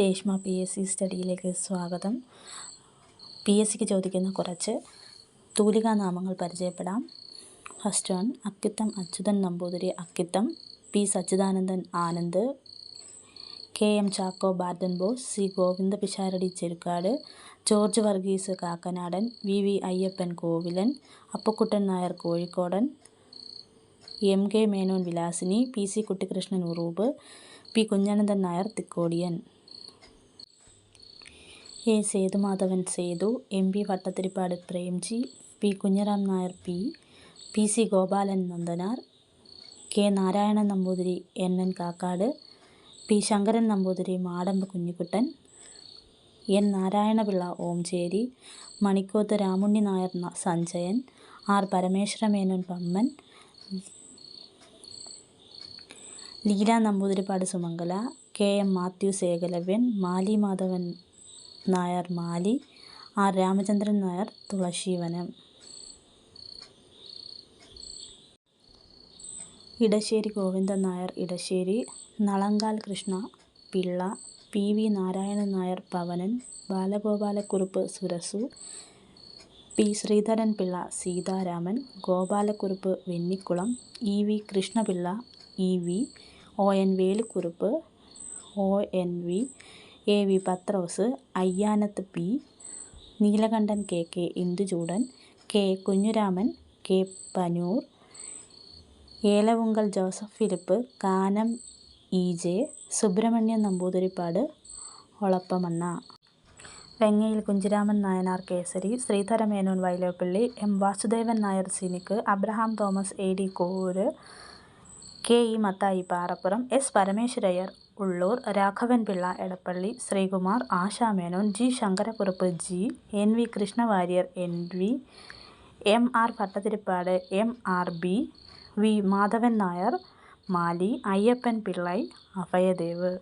Reshma PSC സ്റ്റഡിയിലേക്ക് സ്വാഗതം. PSCക്ക് ചോദിക്കുന്ന കുറച്ച് തൂലികാനാമങ്ങൾ പരിചയപ്പെടാം. First one, Akkitham Achuthan Namboothiri Akkitham, P Sachidanandan Anand, KM Chacko Bardan Bose, C Govinda Pisharody Cherukad, George Varghese Kakkanadan, VV Ayyappan Kovilan, Appukuttan Nair Kozhikodan, MK Menon Vilasini, PC Kuttikrishnan Uroob, P Kunjanandan Nair Thikkodiyan. A Sethumadhavan Sethu, MB Bhattathiripad Premji, P Kunjaram Nair PC Gopalan Nandanar, K Narayanan Namboothiri NN Kakkad, P Sankaran Namboothiri Madampu Kunjikuttan, N Narayana Pillai Omchery, Manikoth Ramunni Nair Sanjayan, R Parameshwara Menon Pamman, Leela Namboodiripad Sumangala, KM Mathews Ekalavyan, Mali Madhavan Nair Mali, R Ramachandran Nair Thulasivanam. Edasseri Govindan Nair Edasseri, Nalankal Krishna Pillai, PV Narayanan Nair Pavanan, Balagopala Kurup Surasu, P Sreedharan Pillai Seetharaman, Gopala Kurup Vennikulam, EV Krishna Pillai EV, ON Velukurup ONV, AV Pathrose, Ayyanath P, Neelakantan KK Induchoodan, K Kunjuraman, K Panoor, Elavunkal Joseph Philip, Kanam EJ, Subramanian Namboodiripad Olappamanna, Vengayil Kunhiraman Nayanar Kesari, Sreedhara Menon Vyloppilli, M Vasudevan Nair സിനിക്ക്, Abraham Thomas AD Kovoor, KE Mathai Parappuram, S Parameswaraiyer Ulloor, Raghavan Pillai Edappally, Sreekumar Asha Menon, G Sankara Kurup G, NV Krishna Warrier NV, MR Bhattathiripad MRB, V Madhavan Nair Mali, Ayyappan Pillai Abhayadev.